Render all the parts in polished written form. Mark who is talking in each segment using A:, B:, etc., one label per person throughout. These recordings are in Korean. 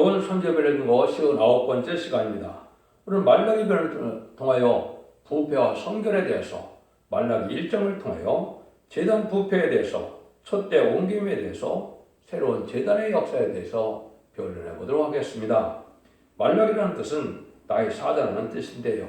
A: 좋은 선제별의 거 59번째 시간입니다. 오늘 말라기별을 통하여 부패와 성결에 대해서, 말라기 1장을 통하여 제단 부패에 대해서, 촛대 옮김에 대해서, 새로운 제단의 역사에 대해서 변론해 보도록 하겠습니다. 말라기라는 뜻은 나의 사자라는 뜻인데요.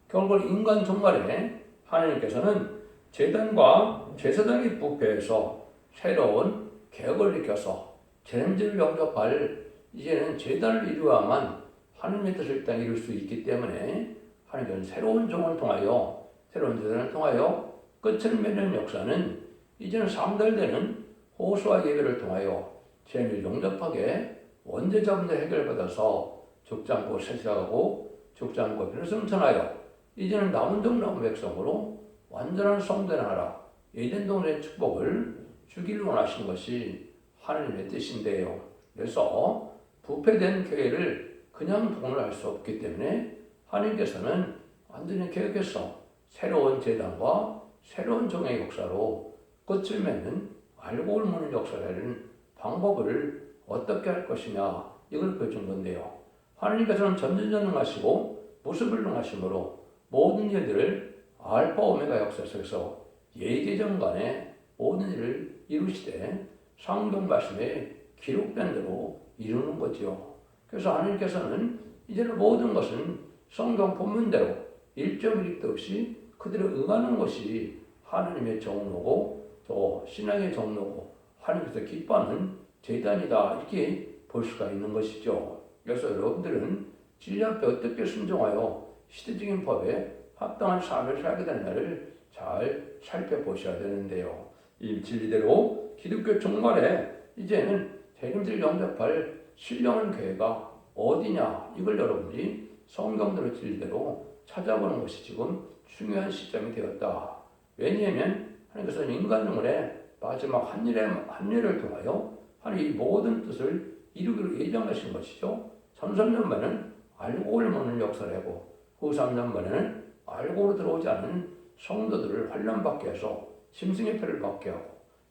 A: 결국 인간 종말에 하나님께서는 제단과 제사장의 부패에서 새로운 개혁을 일으켜서 재림제를 영접할 이제는 제단을 이루어야만 하나님의 뜻을 이 땅에 이룰 수 있기 때문에 하나님께서는 새로운 종을 통하여 새로운 제단을 통하여 끝을 맺는 역사는 이제는 상달되는 호수아 예배를 통하여 재림을 영접하게 원죄자분들 해결받아서 죽지 않고 세세하고 죽지 않고 변성천하여 이제는 남은 종 남은 백성으로 완전한 성도의 나라 에덴 동산의 축복을 주기를 원하시는 것이 하나님의 뜻인데요. 그래서 부패된 교회를 그냥 동원할 수 없기 때문에 하나님께서는 완전히 개혁해서 새로운 제단과 새로운 종의 역사로 끝을 맺는 알곡을 무는 역사라는 방법을 어떻게 할 것이냐 이걸 보여준 건데요. 하나님께서는 전지전능하시고 무수불능하심으로 모든 일들을 알파 오메가 역사 속에서 예계정간에 모든 일을 이루시되 성경 말씀에 기록된 대로 이루는 거죠. 그래서 하나님께서는 이제는 모든 것은 성경 본문대로 1.1도 없이 그대로 응하는 것이 하나님의 정로고 또 신앙의 정로고 하나님께서 기뻐하는 제단이다 이렇게 볼 수가 있는 것이죠. 그래서 여러분들은 진리 앞에 어떻게 순종하여 시대적인 법에 합당한 삶을 살게 되느냐를 잘 살펴보셔야 되는데요. 이 진리대로 기독교 종말에 이제는 재림을 영접할 신령한 교회가 어디냐 이걸 여러분들이 성경대로 진리대로 찾아보는 것이 지금 중요한 시점이 되었다. 왜냐하면 하나님께서는 인간 영혼의 마지막 한일을 통하여 하나님의 모든 뜻을 이루기로 예정하신 것이죠. 3년 만에는 알곡을 먹는 역사를 하고 그 3년 만에는 알곡으로 들어오지 않은 성도들을 환련받게 해서 심승의 표를 받게 하고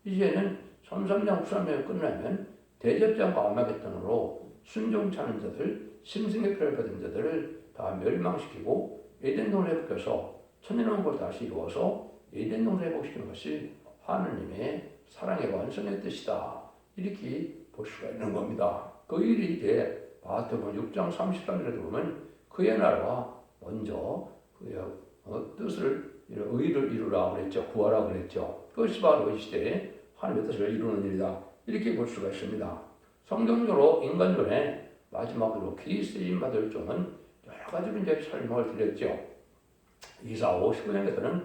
A: 이제는 3년 후삼년이 끝나면 대접장과 아마겟돈으로 순종차는 자들, 심승의 표를 받은 자들을 다 멸망시키고 에덴 동산을 회복해서 천년왕국을 다시 이루어서 에덴 동산을 회복시키는 것이 하느님의 사랑의 완성의 뜻이다. 이렇게 볼 수가 있는 겁니다. 그 일이 이제 마태복음 6장 33절에 보면 그의 나라와 먼저 그의 뜻을 의를 이루라 그랬죠. 구하라 그랬죠. 그것이 바로 이 시대에 하나님의 뜻을 이루는 일이다. 이렇게 볼 수가 있습니다. 성경적으로 인간존의 마지막으로 그리스도인 받을 종은 여러 가지로 이제 설명을 드렸죠. 이사 59장에서는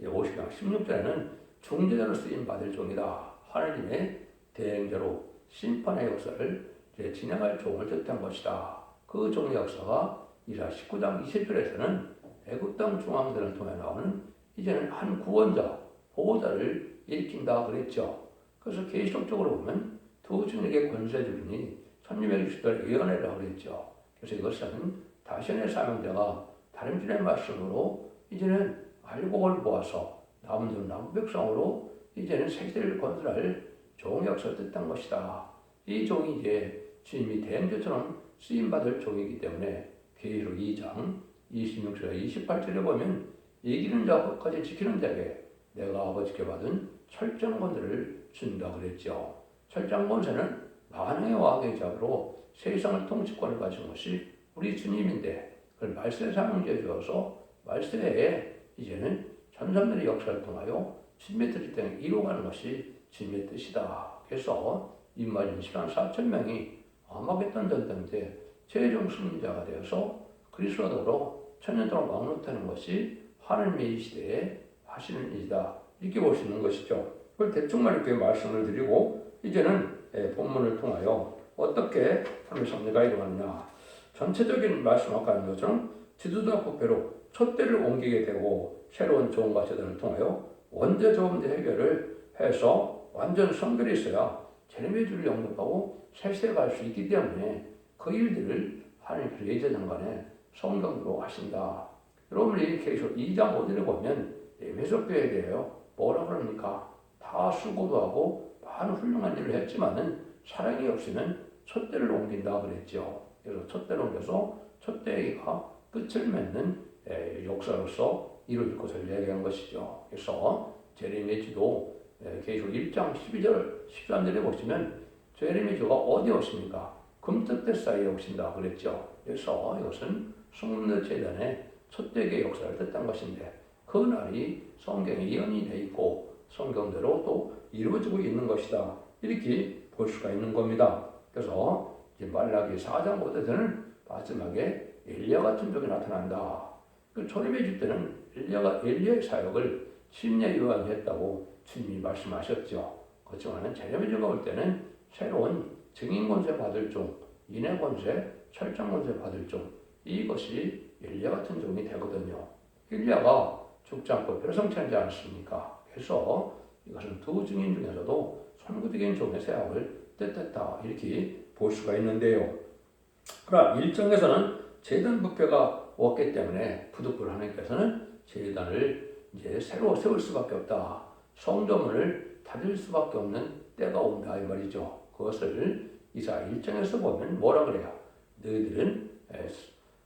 A: 50장 16절에는 중재자로 쓰임 받을 종이다. 하나님의 대행자로 심판의 역사를 이제 진행할 종을 뜻한 것이다. 그 종의 역사가 이사 19장 20절에서는 애굽 땅 중앙들을 통해 나오는 이제는 한 구원자, 보호자를 일으킨다 그랬죠. 그래서 계시록적으로 보면 두 증인에게 권세 주리니 1660절 예언해라 그랬죠. 그래서 이것은 다시의 사명자가 다른 주의 말씀으로 이제는 알곡을 모아서 남은 남부 백성으로 이제는 세계를 건설할 종의 역사를 뜻한 것이다. 이 종이 이제 주님이 대행자처럼 쓰임받을 종이기 때문에 계시록 2장 26절에 28절에 보면 이기는 자까지 지키는 자에게 내가 아버지께 받은 철장 권세를 준다 그랬죠. 철장 권세는 만왕의 왕의 자로 세상을 통치권을 가진 것이 우리 주님인데 그걸 말세의 사명자에 주어서 말세에 이제는 천삼년의 역사를 통하여 주님의 뜻을 땅에 이루어가는 것이 주님의 뜻이다. 그래서 인마진 10만 4천 명이 아마겟돈 전쟁 때 최종 승리자가 되어서 그리스도로 천년 동안 왕노하는 것이 하나님의 이 시대에 하시는 일이다. 이렇게 볼 수 있는 것이죠. 그걸 대충만 이렇게 말씀을 드리고 이제는 본문을 통하여 어떻게 하나님의 섭리가 일어나느냐. 전체적인 말씀 아까 한 것처럼 지도자 부패로 촛대를 옮기게 되고 새로운 종과 제단을 통하여 원죄 조문제 해결을 해서 완전 성결이 있어야 재림의 주를 영접하고 세세에 갈 수 있기 때문에 그 일들을 하나님께서 예제장간에 성경으로 하신다. 여러분이 계속 2장 5절에 보면 에베소교회에 대해요. 뭐라 그럽니까? 다 수고도 하고 많은 훌륭한 일을 했지만은 사랑이 없으면 촛대를 옮긴다 그랬죠. 그래서 촛대를 옮겨서 촛대가 끝을 맺는 역사로서 이루어질 것을 얘기한 것이죠. 그래서 제레미야도 계시록 1장 12절, 13절에 보시면 제레미야가 어디 오십니까? 금떡대 사이에 오신다 그랬죠. 그래서 이것은 성문의 제단의 촛대의 역사를 뜻한 것인데 그 날이 성경에 예언이 되어 있고 성경대로 또 이루어지고 있는 것이다. 이렇게 볼 수가 있는 겁니다. 그래서 이제 말라기 4장 5절에는 마지막에 엘리야 같은 종이 나타난다. 그 초림의 주 때는 엘리야의 사역을 침례 요한이 했다고 주님이 말씀하셨죠. 그렇지만 제레미야가 올 때는 새로운 증인 권세 받을 종, 인해 권세, 철장 권세 받을 종, 이것이 엘리야 같은 종이 되거든요. 엘리야가 죽지 않고 별성치 않지 않습니까? 그래서 이것은 두 증인 중에서도 선구적인 종의 세약을 뜻했다 이렇게 볼 수가 있는데요. 그러나 1장에서는 제단 부패가 왔기 때문에 부득불 하나님께서는 제단을 이제 새로 세울 수밖에 없다. 성전문을 닫을 수밖에 없는 때가 온다 이 말이죠. 그것을 이사야 1장에서 보면 뭐라 그래요? 너희들은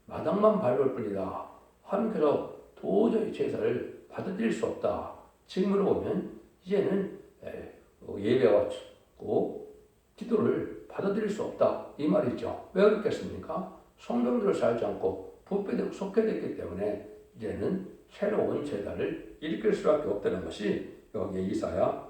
A: 마당만 밟을 뿐이다. 하나님께서 도저히 제사를 받아들일 수 없다. 지금으로 보면 이제는 예배와 기도를 받아들일 수 없다 이 말이죠. 왜 그렇겠습니까? 성경대로 살지 않고 부패되고 속해됐기 때문에 이제는 새로운 제단을 일으킬 수밖에 없다는 것이 여기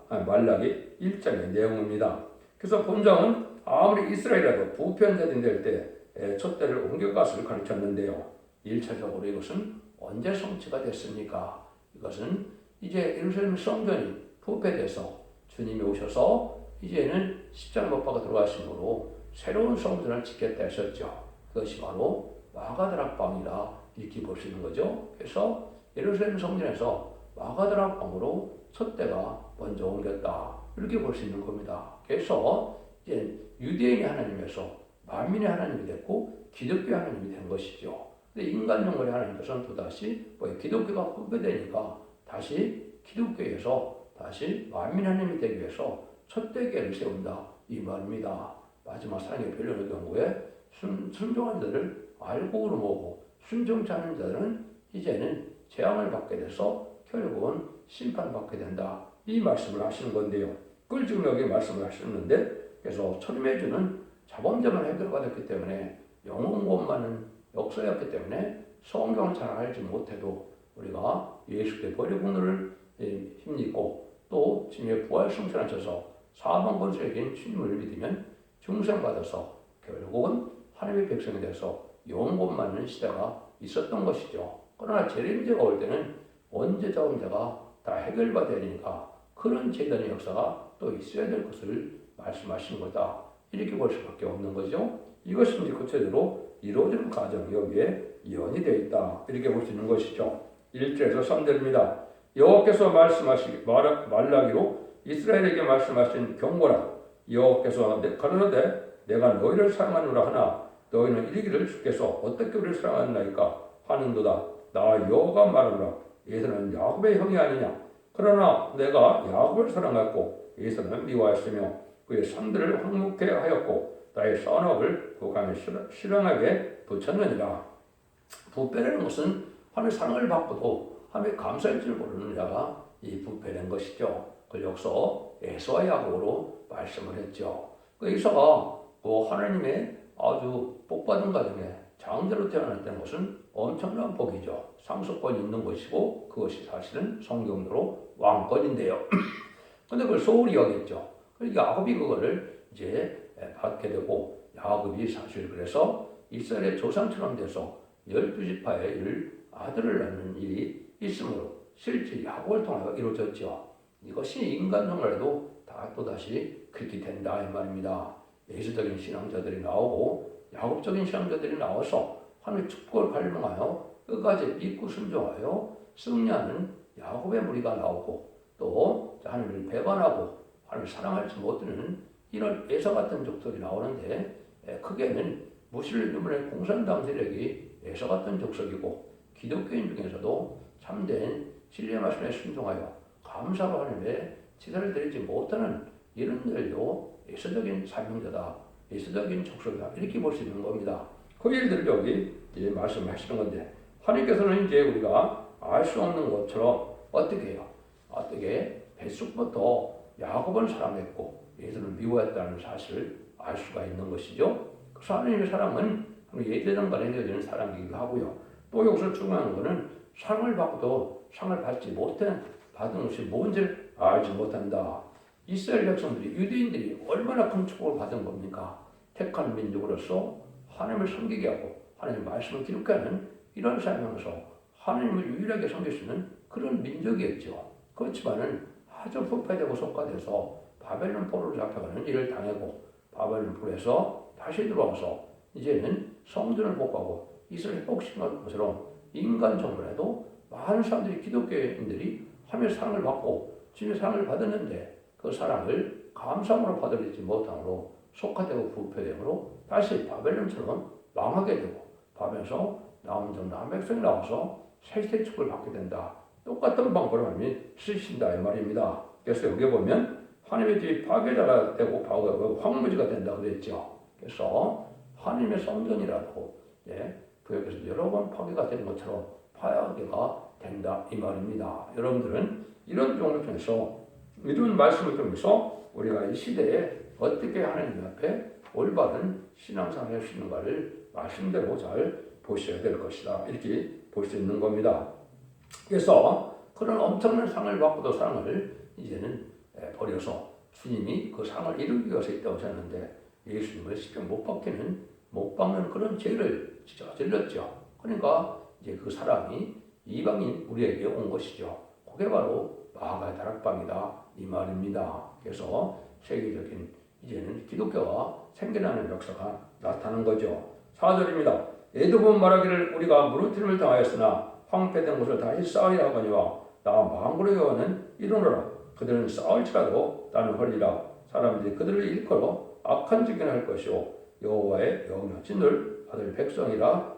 A: 말라기 1장의 내용입니다. 그래서 본장은 아무리 이스라엘이라도 부패한 될 때 촛대를 옮겨갔을 가르쳤는데요. 1차적으로 이것은 언제 성취가 됐습니까? 이것은 이제 예루살렘 성전이 부패돼서 주님이 오셔서 이제는 십자가 못 박아 들어가심으로 새로운 성전을 짓겠다 하셨죠. 그것이 바로 마가다락방이라 이렇게 볼 수 있는 거죠. 그래서 예루살렘 성전에서 마가다락방으로 촛대가 먼저 옮겼다 이렇게 볼 수 있는 겁니다. 그래서 이제 유대인이 하나님에서 만민의 하나님이 됐고 기독교 하나님이 된 것이죠. 근데 인간 영혼의 하나님께서는 또다시 기독교가 후배되니까 다시 기독교에서 다시 만민 하나님이 되기 위해서 촛대계를 세운다 이 말입니다. 마지막 사랑의 변론의 경우에 순종한 자들을 알곡으로 모으고 순종치 않은 자들은 이제는 재앙을 받게 돼서 결국은 심판받게 된다 이 말씀을 하시는 건데요. 그걸 지금 여기 말씀을 하시는데 그래서 초림의 주는 자범죄만 해결받았기 때문에 영혼권만은 역사였기 때문에 성경을 잘 알지 못해도 우리가 예수께 보혈의 공로를 힘입고 또 주님의 부활 승천하셔서 사방 권세에 계신 주님을 믿으면 중생받아서 결국은 하나님의 백성이 돼서 영혼권만은 시대가 있었던 것이죠. 그러나 재림제가 올 때는 언제 자범죄가 다 해결받아야 되니까 그런 제단의 역사가 또 있어야 될 것을 말씀하신 거다. 이렇게 볼 수밖에 없는 거죠. 이것이 이제 구체적으로 이루어지는 과정이 여기에 예언이 되어 있다. 이렇게 볼 수 있는 것이죠. 1절에서 3절입니다. 여호와께서 말라기로 이스라엘에게 말씀하신 경고라. 여호와께서 가로되 내가 너희를 사랑하노라 하나 너희는 이르기를 주께서 어떻게 우리를 사랑하나이까 하는도다. 나 여호와가 말하노라. 에서는 야곱의 형이 아니냐. 그러나 내가 야곱을 사랑하였고 에서는 미워하였으며 그의 산들을 황묵케 하였고 나의 선악을 국함에 실행하게 붙였느니라. 부패라는 것은 하나님의 사랑을 받고도 하나님의 감사할 줄 모르는 자가 이 부패된 것이죠. 그걸 여기서 에서와 야곱으로 말씀을 했죠. 그 에서가 하나님의 아주 복받은 가정에 장자로 태어났다는 것은 엄청난 복이죠. 상속권이 있는 것이고 그것이 사실은 성경대로 왕권인데요. 근데 그걸 소홀히 여겼죠. 그러니까 야곱이 그거를 이제 받게 되고 야곱이 사실 그래서 이스라엘의 조상처럼 돼서 12지파의 아들을 낳는 일이 있으므로 실제 야곱을 통하여 이루어졌죠. 이것이 인간 생활에도 다 또다시 그렇게 된다 이 말입니다. 예수적인 신앙자들이 나오고 야곱적인 신앙자들이 나와서 하나님의 축복을 발명하여 끝까지 믿고 순종하여 승리하는 야곱의 무리가 나오고 또 하나님을 배반하고 하나님을 사랑하지 못하는 이런 에서 같은 족속이 나오는데 크게는 무슬림 유물의 공산당 세력이 에서 같은 족속이고 기독교인 중에서도 참된 진리의 말씀에 순종하여 감사로 하나님의 제사를 드리지 못하는 이런 일도 에서적인 사명자다 예수적인 족속이다. 이렇게 볼 수 있는 겁니다. 그 일들을 여기 이제 말씀하시는 건데 하나님께서는 이제 우리가 알 수 없는 것처럼 어떻게 해요? 어떻게 뱃속부터 야곱을 사랑했고 예수를 미워했다는 사실을 알 수가 있는 것이죠. 그래서 하나님의 사랑은 예대전 간에 되어지는 사랑이기도 하고요. 또 여기서 중요한 것은 상을 받고도 상을 받지 못한 받은 것이 뭔지를 알지 못한다. 이스라엘 백성들이 유대인들이 얼마나 큰 축복을 받은 겁니까? 택한 민족으로서 하나님을 섬기게 하고 하나님의 말씀을 기록하는 이런 삶에서 하나님을 유일하게 섬길 수 있는 그런 민족이었죠. 그렇지만은 아주 부패되고 속가돼서 바벨론 포로로 잡혀가는 일을 당하고 바벨론 포로에서 다시 들어와서 이제는 성전을 복하고 이스라엘 회복시킨 것처럼 인간 정부에도 많은 사람들이 기독교인들이 하나님의 사랑을 받고 주님의 사랑을 받았는데 그 사랑을 감사함으로 받아들이지 못함으로 속화되고 부패되므로 다시 바벨론처럼 망하게 되고 바벨에서 남은 남백성이 나와서 세세 축복을 받게 된다. 똑같은 방법으로 하나님이 쓰신다 이 말입니다. 그래서 여기 보면 하나님의 집이 파괴자가 되고 황무지가 된다 그랬죠. 그래서 하나님의 성전이라도 구역에서 여러 번 파괴가 되는 것처럼 파괴가 된다 이 말입니다. 여러분들은 이런 종을 통해서 이런 말씀을 통해서 우리가 이 시대에 어떻게 하나님 앞에 올바른 신앙생활을 할 수 있는가를 말씀대로 잘 보셔야 될 것이다. 이렇게 볼 수 있는 겁니다. 그래서 그런 엄청난 상을 받고도 상을 이제는 버려서 주님이 그 상을 이루기 위해서 있다고 하셨는데 예수님을 쉽게 못 박는 그런 죄를 저질렀죠. 그러니까 이제 그 사람이 이방인 우리에게 온 것이죠. 그게 바로 마가의 다락방이다 이 말입니다. 그래서 세계적인 이제는 기독교가 생겨나는 역사가 나타나는 거죠. 4절입니다. 에도본 말하기를 우리가 무너짐을 당하였으나 황폐된 곳을 다시 쌓으려 하거니와 나 망고로 여호와는 이르노라. 그들은 쌓을지라도 나는 헐리라. 사람들이 그들을 일컬어 악한 증언을 할 것이요 여호와의 영향 을 받을 백성이라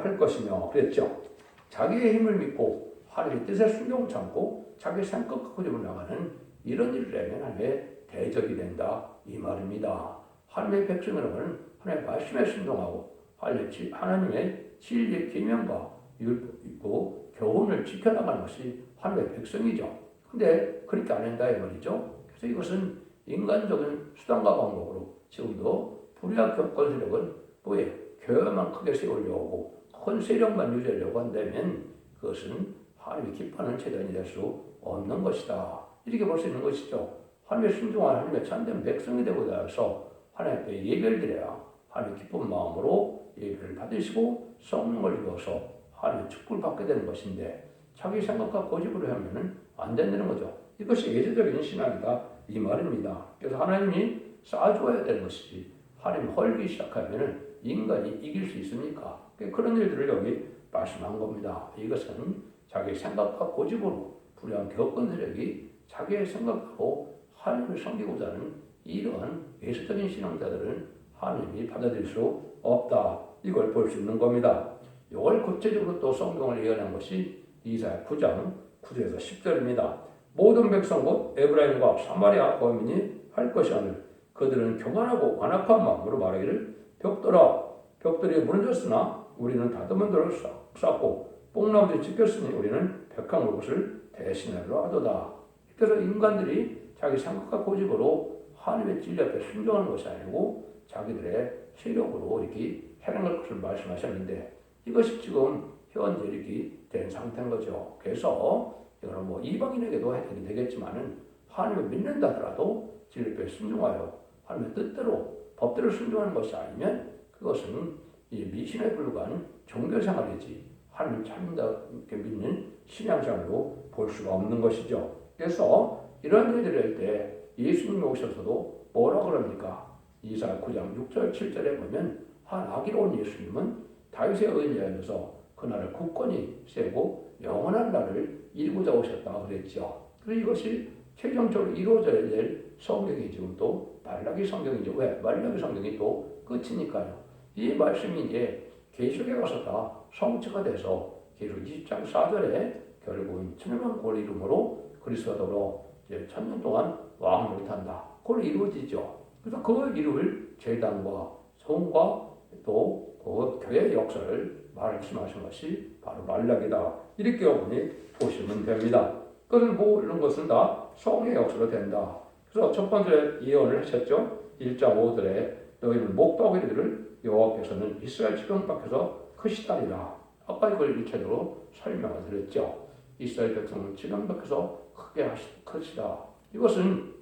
A: 할 것이며 그랬죠. 자기의 힘을 믿고 하나님의 뜻에 순종 참고 자기 생각과 고집을 나가는 이런 일을 하면 하나님의 대적이 된다 이 말입니다. 하나님의 백성 여러분은 하나님의 말씀에 순종하고 하나님의 진리의 계명과 율법 교훈을 지켜나가는 것이 하나님의 백성이죠. 근데 그렇게 안 한다 이 말이죠. 그래서 이것은 인간적인 수단과 방법으로 지금도 불의와 교권 세력은 뭐에 교회만 크게 세우려고 하고 큰 세력만 유지하려고 한다면 그것은 하나님이 기뻐하는 재단이 될 수 없는 것이다. 이렇게 볼 수 있는 것이죠. 하나님의 순종한 하나님의 참된 백성이 되고자 해서 하나님 앞에 예배를 드려야 하나님 기쁜 마음으로 예배를 받으시고 성령을 입어서 하나님의 축복을 받게 되는 것인데 자기 생각과 고집으로 하면은 안 된다는 거죠. 이것이 예제적인 신앙이다 이 말입니다. 그래서 하나님이 쌓아줘야 되는 것이지 하나님 헐기 시작하면은 인간이 이길 수 있습니까? 그런 일들을 여기 말씀한 겁니다. 이것은 자기 생각과 고집으로 불의한 교권 세력이 자기의 생각하고 하나님을 섬기고자 하는 이러한 예수적인 신앙자들은 하나님이 받아들일 수 없다. 이걸 볼 수 있는 겁니다. 이걸 구체적으로 또 성경을 예언한 것이 이사야 9장 9절에서 10절입니다. 모든 백성 곧 에브라임과 사마리아 거민이 할 것이 아니라 그들은 교만하고 완악한 마음으로 말하기를 벽돌이 무너졌으나 우리는 다듬은 돌을 쌓고 뽕나무들이 찍혔으니 우리는 백합 곳을 대신하려 하도다. 그래서 인간들이 자기 생각과 고집으로 하나님의 진리 앞에 순종하는 것이 아니고 자기들의 세력으로 이렇게 해나갈 것을 말씀하셨는데 이것이 지금 현재 이렇게 된 상태인 거죠. 그래서 이거는 뭐 이방인에게도 해당이 되겠지만은 하나님을 믿는다 하더라도 진리 앞에 순종하여 하나님의 뜻대로 법대로 순종하는 것이 아니면 그것은 이 미신에 불과한 종교생활이지 하나님을 참다게 믿는 신앙생활로 볼 수가 없는 것이죠. 그래서 이런 일들을 할 때 예수님이 오셔서도 뭐라 그럽니까? 이사야 9장 6절 7절에 보면 한 아기로 온 예수님은 다윗의 의인자여서 그 나라를 굳건히 세우고 영원한 나라를 이루고자 오셨다 그랬죠. 그래서 이것이 최종적으로 이루어져야 될 성경이 지금 또 말라기 성경이죠. 왜? 말라기 성경이 또 끝이니까요. 이 말씀이 이제 계시록에 가서 다 성취가 돼서 계시록 20장 4절에 결국은 천년왕 꼴 이름으로 그리스도로 이제 1000년 동안 왕을 못한다. 그걸 이루어지죠. 그래서 그 이름을 제단과 성과 또 그 교회 역사를 말씀하신 것이 바로 말라기다. 이렇게 여러분이 보시면 됩니다. 그것을 모르는 것은 다 성의 역사로 된다. 그래서 첫 번째 예언을 하셨죠. 1장 5절에 너희는 목도기들을 여호와께서는 이스라엘 지경 밖에서 크시다리라. 아까 이걸 1차적으로 설명을 드렸죠. 이스라엘 백성은 지경 밖에서 크게 크시다. 이것은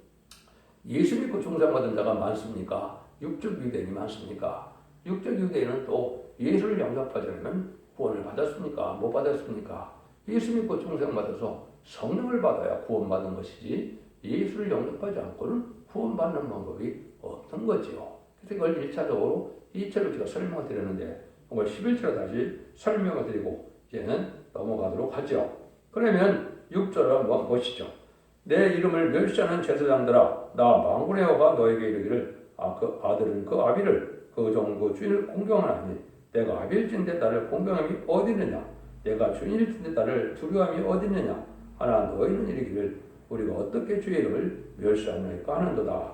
A: 예수 믿고 중생받은 자가 많습니까? 육적 유대인이 많습니까? 육적 유대인은 또 예수를 영접하지 않으면 구원을 받았습니까? 못 받았습니까? 예수 믿고 중생받아서 성령을 받아야 구원받는 것이지 예수를 영접하지 않고는 구원받는 방법이 없는 거지요. 그래서 이걸 1차적으로 2차로 제가 설명을 드렸는데 이걸 11차로 다시 설명을 드리고 이제는 넘어가도록 하죠. 그러면 6절을 한번 보시죠. 내 이름을 멸시하는 제사장들아 나 만군의 여호와가 너에게 이르기를 그 아들은 그 아비를 그 종 그 주인을 공경하나니 내가 아비일진데 나를 공경함이 어디 있느냐 내가 주인일진데 나를 두려움이 어디 있느냐 하나 너희는 이르기를 우리가 어떻게 주의 이름을 멸시하나이까 하는도다.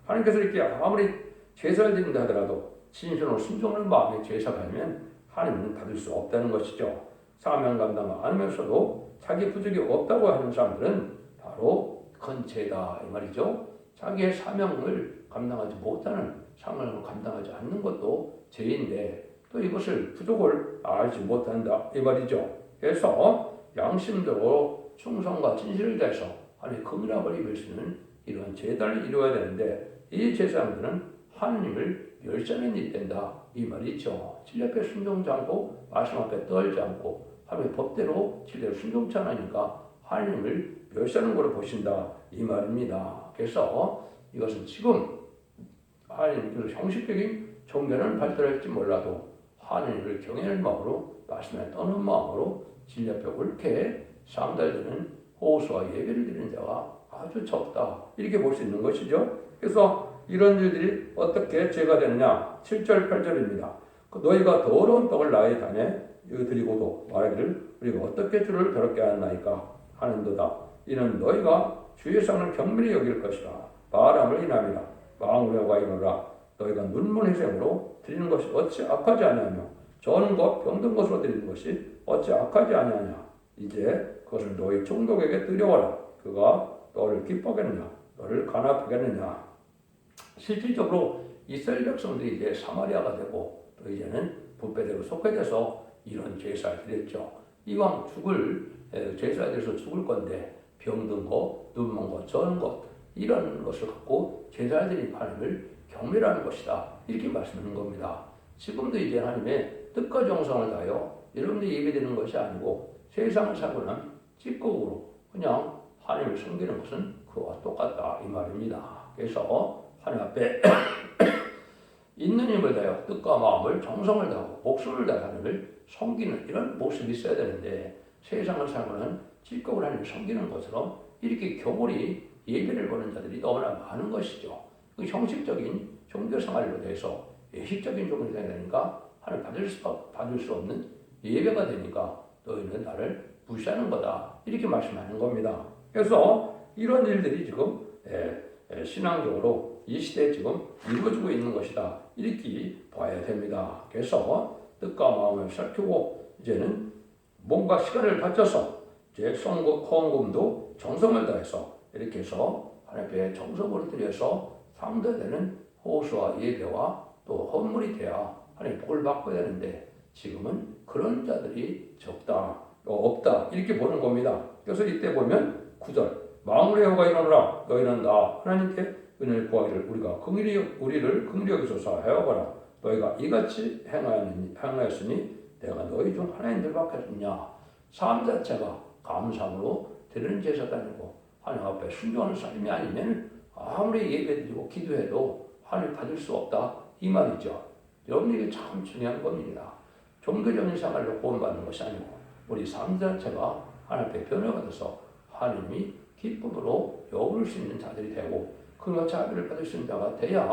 A: 하나님께서 이렇게 아무리 제사를 드린다 하더라도 진실로 순종하는 마음에 제사가 아니면 하나님은 받을 수 없다는 것이죠. 사명 감당 안 하면서도 자기 부족이 없다고 하는 사람들은 바로 큰 죄다 이 말이죠. 자기의 사명을 감당하지 못하는 사명을 감당하지 않는 것도 죄인데 또 이것을 부족을 알지 못한다 이 말이죠. 그래서 양심적으로 충성과 진실을 다해서 하나님의 긍휼함을 입을 수 있는 이런 제단을 이루어야 되는데 이 제사장들은 하나님을 멸시하는 일이 된다 이 말이죠. 진리 앞에 순종치 않고 말씀 앞에 떨지 않고 하나님의 법대로 진리를 순종치 않으니까 하나님을 멸시하는 것을 보신다 이 말입니다. 그래서 이것은 지금 하나님께서 형식적인 종교는 발달할지 몰라도 하나님을 경외하는 마음으로 말씀에 떠는 마음으로 진리 앞에 옳게 상달되는 호소와 예배를 드리는 자가 아주 적다 이렇게 볼 수 있는 것이죠. 그래서 이런 일들이 어떻게 죄가 되느냐 7절 8절입니다. 너희가 더러운 떡을 나의 단에 드리고도 말하기를 우리가 어떻게 주를 더럽게 하나이까 하는도다. 이는 너희가 주의 상을 경밀히 여길 것이라 바람을 인함이라 망울의 여호와 이르노라 너희가 눈먼 희생으로 드리는 것이 어찌 악하지 아니하며 저는 것 병든 것으로 드리는 것이 어찌 악하지 아니하냐 이제 그것을 너희 종족에게 드려와라 그가 너를 기뻐하겠느냐 너를 간합하겠느냐. 실질적으로 이스라엘 백성들이 이제 사마리아가 되고 또 이제는 부패대로 속해져서 이런 제사를 드렸죠. 이왕 죽을 제사에 대해서 죽을 건데 병든 것, 눈먼 것, 저는 것 이런 것을 갖고 제사를 드린 하나님을 경멸하는 것이다 이렇게 말씀하는 겁니다. 지금도 이제 하나님의 뜻과 정성을 다하여 여러분들이 예배드리는 것이 아니고 세상을 살고 난 찌꺼기로 그냥 하나님을 섬기는 것은 그와 똑같다 이 말입니다. 그래서 하나님 앞에 있는 힘을 다하여 뜻과 마음을 정성을 다하고 목숨을 다하여 하나님을 섬기는 이런 모습이 있어야 되는데 세상을 살고는 찌꺼기로 하나님을 섬기는 것처럼 이렇게 교물이 예배를 보는 자들이 너무나 많은 것이죠. 그 형식적인 종교 생활로 돼서 예식적인 종교 생활이 되니까 하나님 받을 수 없는 예배가 되니까 너희는 나를 무시하는 거다 이렇게 말씀하는 겁니다. 그래서 이런 일들이 지금 신앙적으로 이 시대에 지금 이루어지고 있는 것이다 이렇게 봐야 됩니다. 그래서 뜻과 마음을 살피고 이제는 뭔가 시간을 바쳐서 이제 헌금도 정성을 다해서 이렇게 해서 하나님 앞에 정성으로 드려서 상대되는 호소와 예배와 또 헌물이 돼야 하나님 복을 받고 되는데 지금은 그런 자들이 적다 없다 이렇게 보는 겁니다. 그래서 이때 보면 9절 만군의 여호와가 이르노라 너희는 나 하나님께 은혜를 구하기를 우리를 긍휼히 여기소서 하여가라 너희가 이같이 행하였으니 내가 너희 중 하나님들밖에 없느냐. 삶 자체가 감사함으로 드리는 제사도 아니고 하나님 앞에 순종하는 삶이 아니면 아무리 예배드리고 기도해도 하나님 받을 수 없다 이 말이죠. 여러분 이게 참 중요한 겁니다. 종교적인 생활로 구원받는 것이 아니고 우리 삶 자체가 하나님 앞에 변화받아서 하나님이 기쁨으로 여길 수 있는 자들이 되고 그와 자비를 받을 수 있는 자가 돼야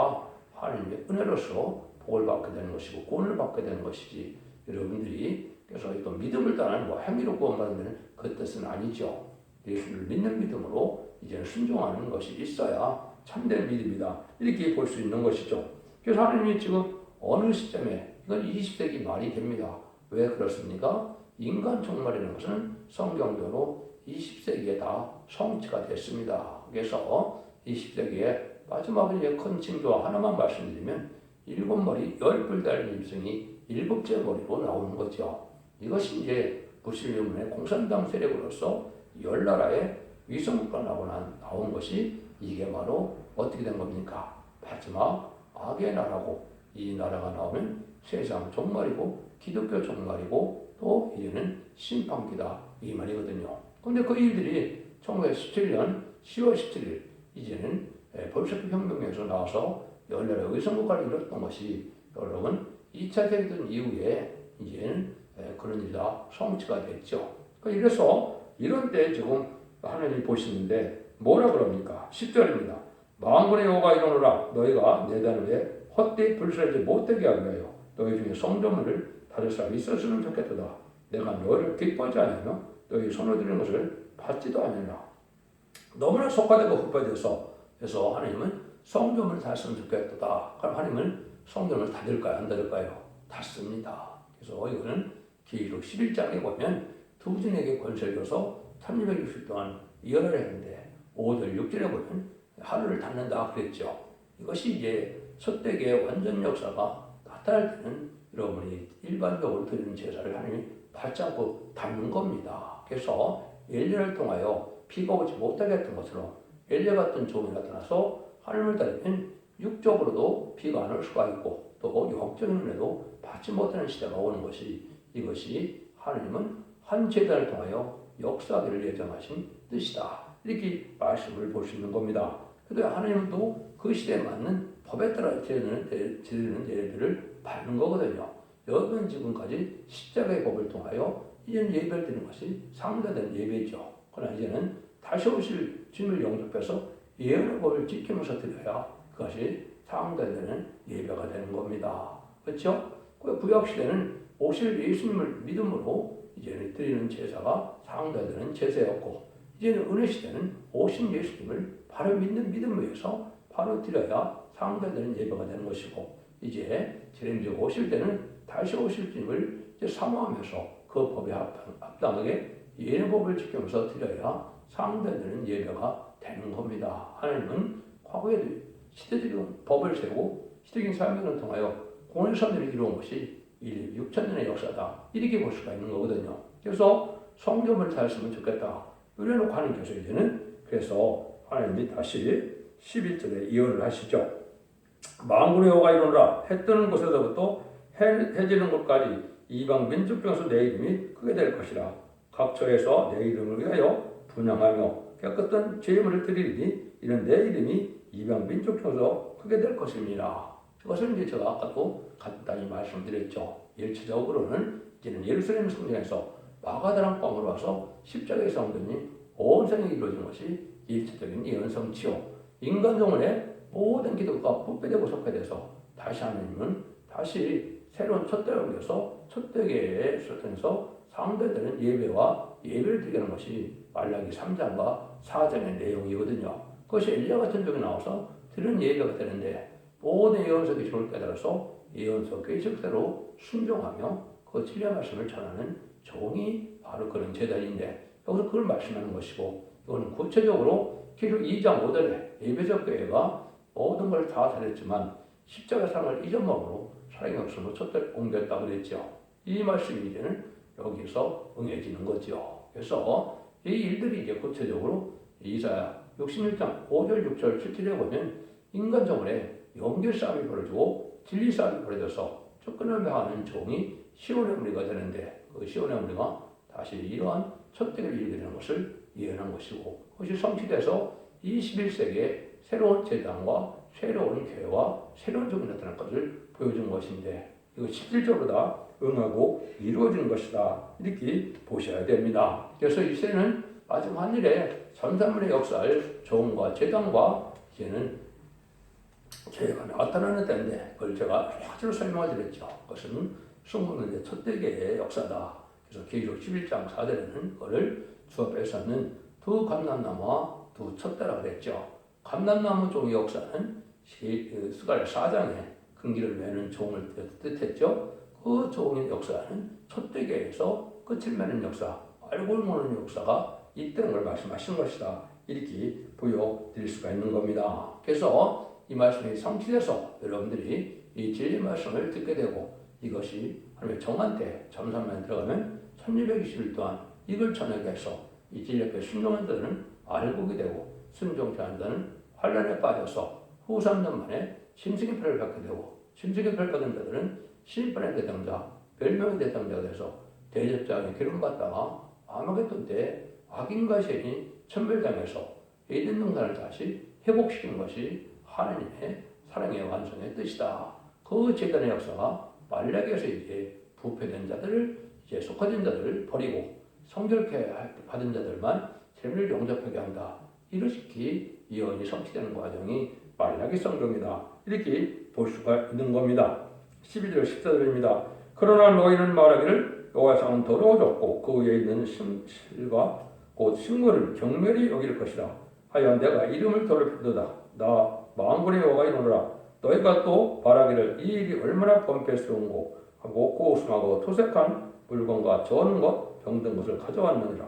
A: 하나님의 은혜로서 복을 받게 되는 것이고 구원을 받게 되는 것이지 여러분들이 그래서 또 믿음을 따는 행위로 구원받는 그 뜻은 아니죠. 예수를 믿는 믿음으로 이제 순종하는 것이 있어야 참된 믿음이다. 이렇게 볼 수 있는 것이죠. 그래서 하나님이 지금 어느 시점에 이건 20세기 말이 됩니다. 왜 그렇습니까? 인간 종말이라는 것은 성경대로 20세기에 다 성취가 됐습니다. 그래서 20세기에 마지막에 이제 큰 징조와 하나만 말씀드리면 7머리 10뿔 달린 짐승이 7째 머리로 나오는 거죠. 이것이 이제 무슬림의 공산당 세력으로서 열 나라의 위성국가 나온 것이 이게 바로 어떻게 된 겁니까? 마지막 악의 나라고 이 나라가 나오면 세상 종말이고 기독교 종말이고 또 이제는 심판기다 이 말이거든요. 그런데 그 일들이 1917년 10월 17일 이제는 볼셰비크 혁명에서 나와서 열나라의 위성국가를 이뤘던 것이 여러분 2차 대전 이후에 이제는 그런 일이 다 성취가 됐죠. 이래서 이런 때 지금 하나님이 보시는데 뭐라 그럽니까? 10절입니다. 만군의 여호와가 이르노라 너희가 내 단위에 헛되이 불순하지 못되게 하기 위하여 너희 중에 성전문을 닫을 사람이 있었으면 좋겠도다. 내가 너희를 기뻐하지 않으며 너희 손을 드리는 것을 받지도 않으라. 너무나 속화되고 흡화돼서 그래서 하나님은 성전문을 닫았으면 좋겠도다. 그럼 하나님은 성전을 닫을까요? 안 닫을까요? 닫습니다. 그래서 이거는 계시록 11장에 보면 두 진에게 권세를 줘서 1660 동안 이어를 했는데 5절 6절에 보면 하루를 닫는다 그랬죠. 이것이 이제 첫대기의 완전 역사가 나타날 때는 여러분이 일반적으로 드리는 제사를 하나님이 받지 않고 닫는 겁니다. 그래서 엘리야를 통하여 비가 오지 못하게 했던 것처럼 엘리야 같은 종이 나타나서 하나님을 따르면 육적으로도 비가 안 올 수가 있고 또 영적인 은혜도 받지 못하는 시대가 오는 것이 이것이 하나님은 한 제단을 통하여 역사하기를 예정하신 뜻이다. 이렇게 말씀을 볼 수 있는 겁니다. 그런데 하나님은 또 그 시대에 맞는 법에 따라 드리는 예배를 받는 거거든요. 여러분 지금까지 십자가의 법을 통하여 이제는 예배를 드리는 것이 상대된 예배죠. 그러나 이제는 다시 오실 주님을 영접해서 예언의 법을 지키면서 드려야 그것이 상대되는 예배가 되는 겁니다. 그렇죠? 구약시대는 오실 예수님을 믿음으로 이제는 드리는 제사가 상대되는 제사였고 이제는 은혜시대는 오신 예수님을 바로 믿는 믿음을 위해서 바로 드려야 상대되는 예배가 되는 것이고 이제 주님 오실 때는 다시 오실 주님을 이제 사모하면서 그 법에 합당하게 예법을 지키면서 드려야 상대되는 예배가 되는 겁니다. 하나님은 과거에도 시대적인 법을 세우고 시대적인 삶을 통하여 공의선을 이루은 것이 6,000년의 역사다. 이렇게 볼 수가 있는 거거든요. 그래서 성전을 닫았으면 좋겠다. 이래놓고 하나님께서 이제는 그래서 하나님이 다시 11절에 예언을 하시죠. 만군의 여호와가 이르노라 해 뜨는 곳에서부터 해 지는 곳까지 이방 민족 중에서 내 이름이 크게 될 것이라. 각처에서 내 이름을 위하여 분향하며 깨끗한 제물을 드리니 이는 내 이름이 이방 민족 중에서 크게 될 것입니다. 그것을 이제 제가 아까도 간단히 말씀드렸죠. 일차적으로는 이제는 예루살렘 성전에서 마가다락 광으로 와서 십자가의 성전이 온 세상에 이루어진 것이 일차적인 예언 성취요. 인간 영혼의 모든 기도가 부패되고 속회돼서 다시 하나님은 다시 새로운 첫대를 위해서 첫대계에 수련해서 상대되는 예배와 예배를 드리게 하는 것이 말라기 3장과 4장의 내용이거든요. 그것이 엘리야 같은 종이 나와서 드리는 예배가 되는데 모든 예언서 기식을 깨달아서 예언서 기식대로 순종하며 그 진리의 말씀을 전하는 종이 바로 그런 제단인데 여기서 그걸 말씀하는 것이고 이거는 구체적으로 기록 2장 5절에 예배적 교회가 모든 걸 다 잘했지만 십자가 상을 잊어먹으로 사랑이 없어서 첫날 옮겼다 그랬죠. 이 말씀이 이제는 여기서 응해지는 거죠. 그래서 이 일들이 이제 구체적으로 이사야 66장 5절 6절 7절에 보면 인간 정원에 연결 싸움이 벌어지고 진리 싸움이 벌어져서 쫓겨나며 하는 종이 시온의 무리가 되는데 그 시온의 무리가 다시 이러한 첫대를 이루게 것을 예언한 것이고 그것이 성취돼서 21세기에 새로운 제단과 새로운 교회와 새로운 종이 나타날 것을 보여준 것인데 이거 실질적으로 다 응하고 이루어지는 것이다. 이렇게 보셔야 됩니다. 그래서 이 시대는 마지막 한 일에 선산물의 역사를 종과 제단과 이제는 교회가 나타나는 때인데 그걸 제가 여러 설명을 드렸죠. 그것은 숨은 첫대계의 역사다. 그래서 계시록 11장 4절에는 그거를 주 앞에 서는 두 감람나무와 두 촛대라 그랬죠. 감람나무 종의 역사는 스가랴 4장에 근기를 매는 종을 뜻했죠. 그 종의 역사는 촛대교에서 끝을 매는 역사, 알골 모는 역사가 있다는 걸 말씀하신 것이다. 이렇게 보여드릴 수가 있는 겁니다. 그래서 이 말씀이 성취돼서 여러분들이 이 진리 말씀을 듣게 되고 이것이 하나님의 정한 때 잠잠만 들어가면 1220일 동안 이걸 전하게 해서 이 진리 앞에 순종한 자들은 알고게 되고 순종치 않은 자는 환란에 빠져서 후 3년 만에 심승의 표를 받게 되고 심승의 표를 받은 자들은 심판의 대상자, 멸망의 대상자가 돼서 대접장에 기름받다가 아마겟돈 때 악인과 셋이 천멸당해서 에덴 동산을 다시 회복시키는 것이 하나님의 사랑의 완성의 뜻이다. 그 재단의 역사가 말라기에서 이제 부패된 자들을 이제 속화된 자들을 버리고 성결케 받은 자들만 재물을 영접하게 한다. 이렇게 예언이 성취되는 과정이 말라기 성경이다. 이렇게 볼 수가 있는 겁니다. 12절 14절입니다. 그러나 너희는 말하기를 여호와의 상은 더러워졌고 그 위에 있는 실과 곧 식물을 경멸히 여길 것이라 하여 내가 이름을 더럽히도다. 나 만군의 여호와가 이르노라. 너희가 또 말하기를 이 일이 얼마나 범죄스러운고 하고 고우스하고 토색한 물건과 저는 것 병든 것을 가져왔느니라.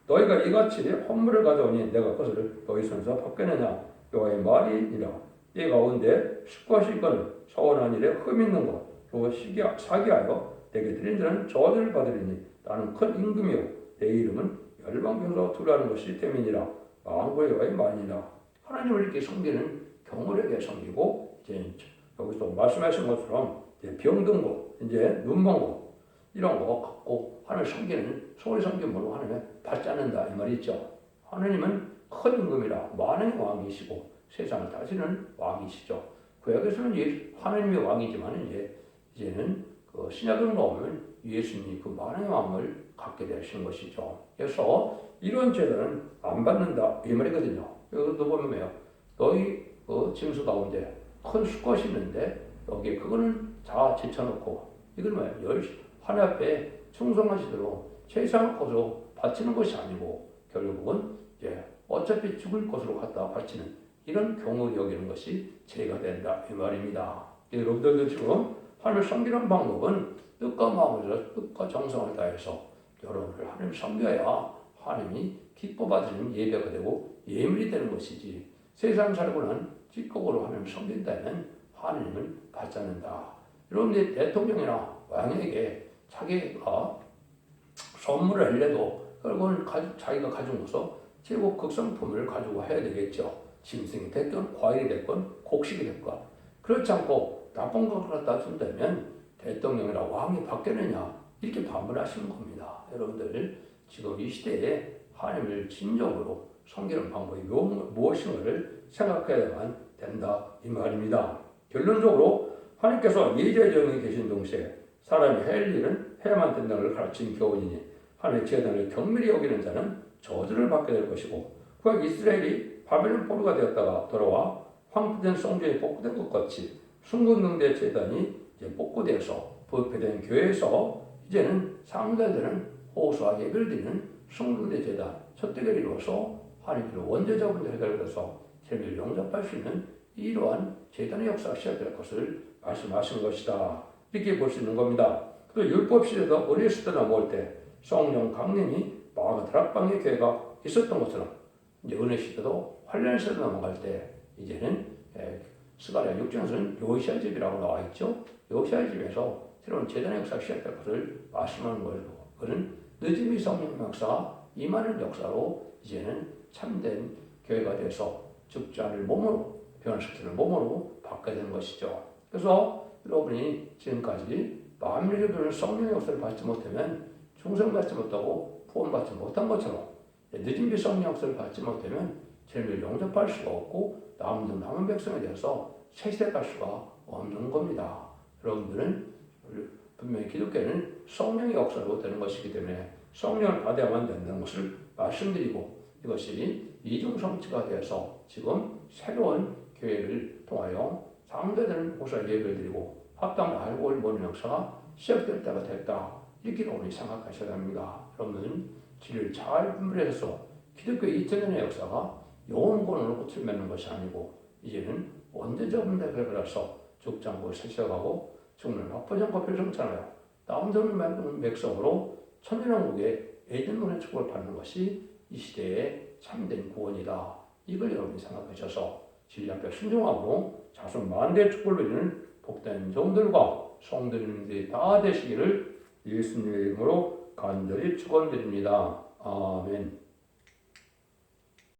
A: 너희가 이같이 헌물을 가져오니 내가 그것을 너희 손에서 받겠느냐. 여호와의 말이니라. 이 가운데 식과 식건을 서원한 일에 흠 있는 것 또 사기하여 내게 드린 자는 저주를 받으리니 나는 큰 임금이요 내 이름은 열방에서 두라는 것이 때문이라. 만군의 여호와의 말이니라. 하나님을 이렇게 섬기는 경홀하게 섬기고 이제 여기서 말씀하신 것처럼 이제 병든 것, 이제 눈먼 것 이런 거 갖고 하나님을 섬기는 소리 섬김으로 하나님을 받지 않는다 이 말이 있죠. 하나님은 큰 임금이라 만왕의 왕이시고 세상을 다스리는 왕이시죠. 구약에서는 하나님의 왕이지만 이제는 그 신약으로 나오면 예수님이 그 만왕의 왕을 갖게 되신 것이죠. 그래서 이런 제도는 안 받는다 이 말이거든요. 여기도 보면 뭐예요? 너희 그 짐수 가운데 큰 수컷이 있는데 여기에 그거는 다 제쳐놓고 이걸 뭐예요? 하나님 앞에 충성하시도록 최상의 것으로 바치는 것이 아니고 결국은 이제 어차피 죽을 것으로 갖다 바치는 이런 경우를 여기는 것이 죄가 된다 이 말입니다. 여러분들도 지금 하나님을 섬기는 방법은 뜻과 마음을 뜻과 정성을 다해서 여러분을 하나님 섬겨야 하나님이 기뻐 받으시는 예배가 되고 예물이 되는 것이지 세상 살고는 찌꺼기로 하나님 섬긴다면 하나님을 받지 않는다. 여러분들이 대통령이나 왕에게 자기가 선물을 하려도 결국은 자기가 가지고 와서 최고 극성품을 가지고 해야 되겠죠. 짐승이 됐건 과일이 됐건 곡식이 됐건 그렇지 않고 나쁜 것을 갖다 준다면 대통령이나 왕이 받겠느냐 이렇게 반문하시는 겁니다. 여러분들 지금 이 시대에 하나님을 진정으로 섬기는 방법이 무엇인가를 생각해야만 된다 이 말입니다. 결론적으로 하나님께서 예제정에 계신 동시에 사람이 할 일은 해야만 된다는 걸 가르친 교훈이니 하나님의 제단을 경밀히 여기는 자는 저주를 받게 될 것이고 그 이스라엘이 바벨론 포로가 되었다가 돌아와 황폐된 성전이 복구된 것 같이 순금능대 제단이 이제 복구되어서 부패된 교회에서 이제는 상대들은 호소와 예배를 드리는 순금능대 제단 첫대결을 이루어서 하나님께로 원죄자분들 해결돼서 재미를 영접할 수 있는 이러한 제단의 역사가 시작될 것을 말씀하신 것이다. 이렇게 볼 수 있는 겁니다. 또 율법 시대도 어렸을 때 넘어올 때 성령 강림이 마가드락방의 교회가 있었던 것처럼 이제 은혜 시대도 환란 시대 넘어갈 때 이제는 스가랴 6장에서는 요시야 집이라고 나와 있죠. 요시야 집에서 새로운 제단의 역사가 시작될 것을 말씀하는 거예요. 그는 늦음이 성령 역사가 임하는 역사로 이제는 참된 교회가 돼서 죽지 않을 몸으로 변화시키는 몸으로 받게 되는 것이죠. 그래서 여러분이 지금까지 만민의 교회는 성령의 역사를 받지 못하면 충성받지 못하고 구원받지 못한 것처럼 늦은 비 성령 역사를 받지 못하면 죄를 용접할 수가 없고 남은 백성에 대해서 세세갈 수가 없는 겁니다. 여러분들은 분명히 기독교는 성령의 역사로 되는 것이기 때문에 성령을 받아야만 된다는 것을 말씀드리고 이것이 이중성취가 되어서 지금 새로운 교회를 통하여 상대되는 호사 예배를 드리고 합당 알고 모르는 역사가 시작될 때가 됐다. 이렇게 여러분이 생각하셔야 합니다. 여러분은 진리를 잘 분별해서 기독교 2000년의 역사가 영혼권으로 꽃을 맺는 것이 아니고 이제는 원대적인데 그래서 죽장구 세척하고 죽는 확보장과 필성찬하여 남도는 맺는 백성으로 천년왕국의 에덴문의 축복을 받는 것이 이 시대의 참된 구원이다. 이걸 여러분이 생각하셔서 진리앞에 순종하고 자손 만대의 축복을 누리는 복된 종들과 성도님들이 다 되시기를 예수님의 이름으로 간절히 축원드립니다. 아멘.